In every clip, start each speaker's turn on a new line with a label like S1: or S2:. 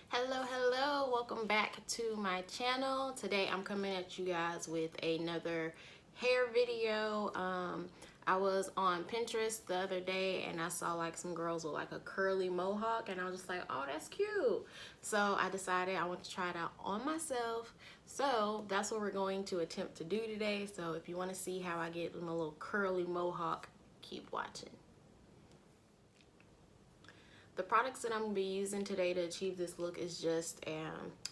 S1: Hello, welcome back to my channel. Today I'm coming at you guys with another hair video. I was on Pinterest the other day and I saw like some girls with like a curly mohawk and I was just like, oh, that's cute. So I decided I want to try it out on myself. So that's what we're going to attempt to do today. So if you want to see how I get my little curly mohawk, keep watching. The products that I'm going to be using today to achieve this look is just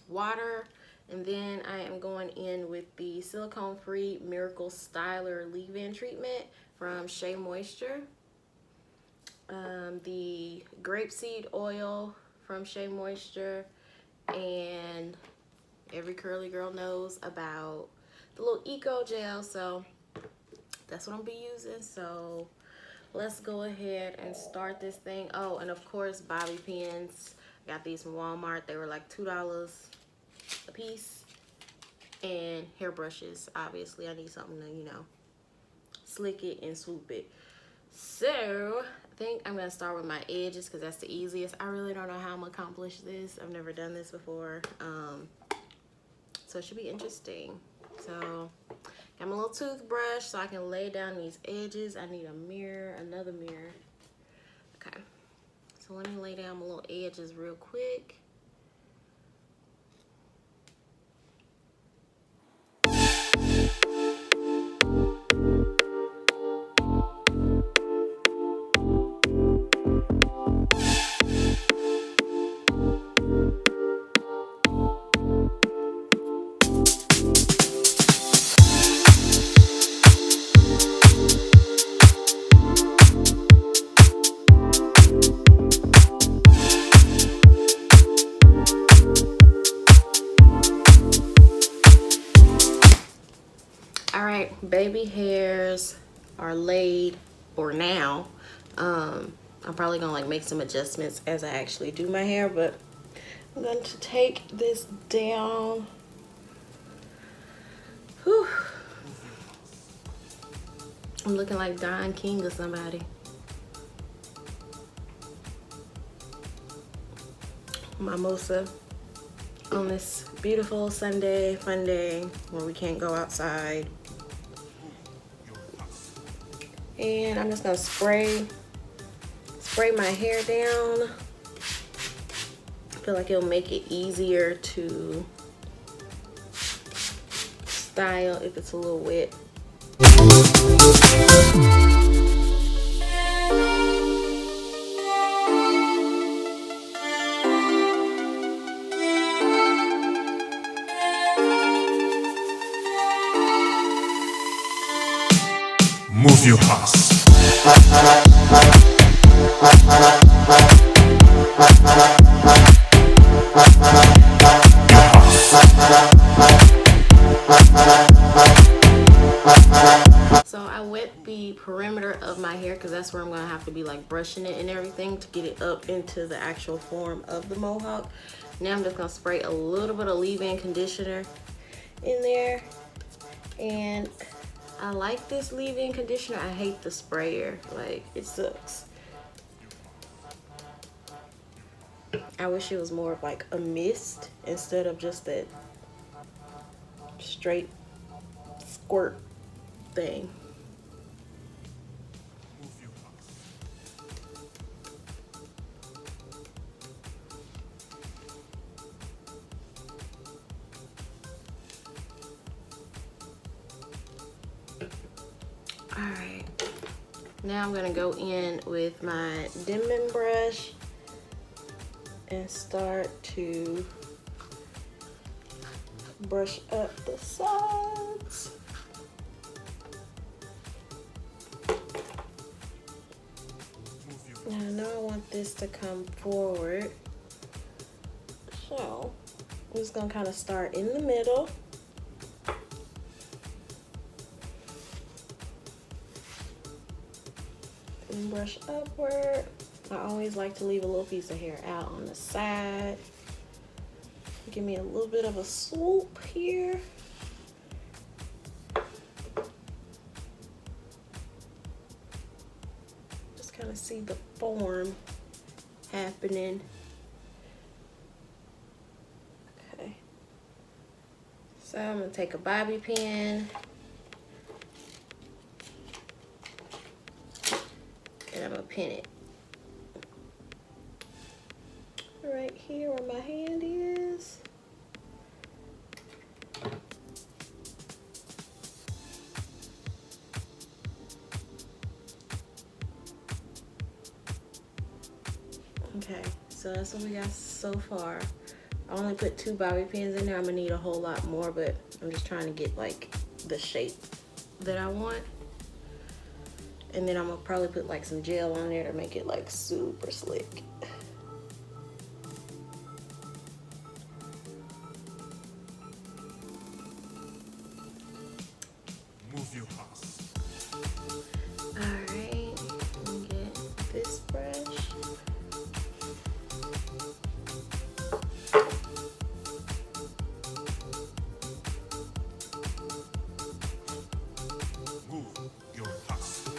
S1: water, and then I am going in with the silicone-free Miracle Styler leave-in treatment from Shea Moisture, the grapeseed oil from Shea Moisture, and every curly girl knows about the little eco gel, so that's what I'm going to be using. So let's go ahead and start this thing. Oh, and of course, bobby pins. Got these from Walmart. They were like $2 a piece. And hairbrushes. Obviously, I need something to, slick it and swoop it. So, I think I'm going to start with my edges because that's the easiest. I really don't know how I'm going to accomplish this. I've never done this before. So, it should be interesting. So, got my little toothbrush so I can lay down these edges. I need a mirror, another mirror. Okay, so let me lay down my little edges real quick. Alright, baby hairs are laid for now. I'm probably gonna like make some adjustments as I actually do my hair, but I'm going to take this down. Whew. I'm looking like Don King or somebody. Mimosa on this beautiful Sunday, fun day where we can't go outside. And I'm just gonna spray my hair down. I feel like it'll make it easier to style if it's a little wet.
S2: Move your ass.
S1: So I wet the perimeter of my hair because that's where I'm gonna have to be like brushing it and everything to get it up into the actual form of the mohawk. Now I'm just gonna spray a little bit of leave-in conditioner in there, and I like this leave-in conditioner. I hate the sprayer, like it sucks. I wish it was more of like a mist instead of just that straight squirt thing. Alright, now I'm gonna go in with my Denman brush and start to brush up the sides. Now I know I want this to come forward, so I'm just gonna kind of start in the middle. And brush upward. I always like to leave a little piece of hair out on the side. Give me a little bit of a swoop here. Just kind of see the form happening. So I'm gonna take a bobby pin and I'm gonna pin it right here where my hand is. Okay, so that's what we got so far. I only put 2 bobby pins in there. I'm gonna need a whole lot more, but I'm just trying to get like the shape that I want. And then I'm gonna probably put like some gel on there to make it like super slick.
S2: Move your house.
S1: Alright, get this brush.
S2: Move your house.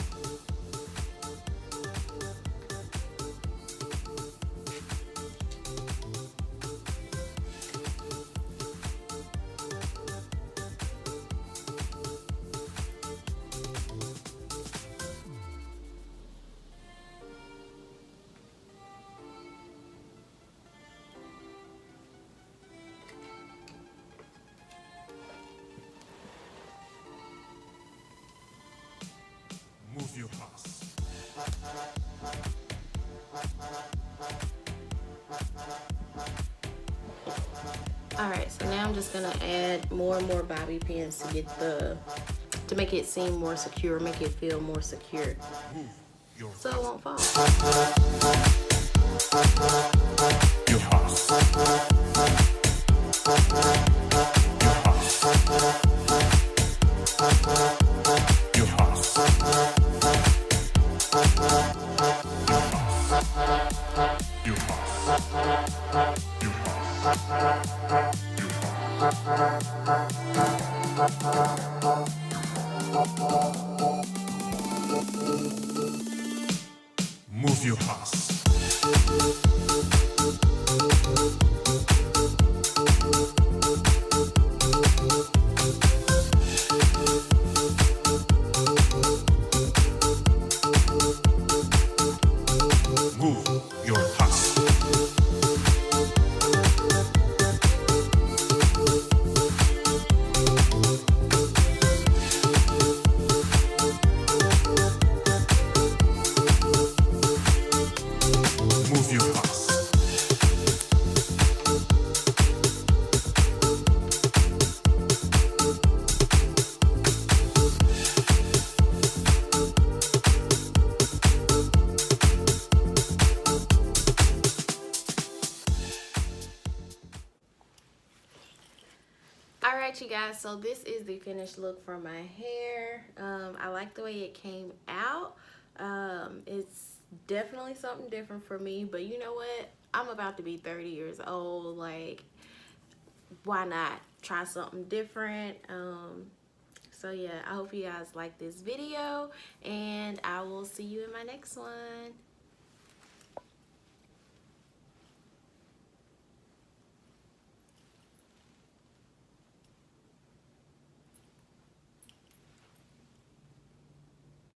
S2: Move your house.
S1: Alright, so now I'm just gonna add more and more bobby pins to get to make it seem more secure, make it feel more secure.
S2: Move your
S1: So it won't fall.
S2: Your house. Your house. Your house. Your house. Your Move your house. Move your house. Move your house.
S1: Alright, you guys, so this is the finished look for my hair. I like the way it came out. It's definitely something different for me, but you know what? I'm about to be 30 years old. Like, why not try something different? So yeah, I hope you guys like this video, and I will see you in my next one.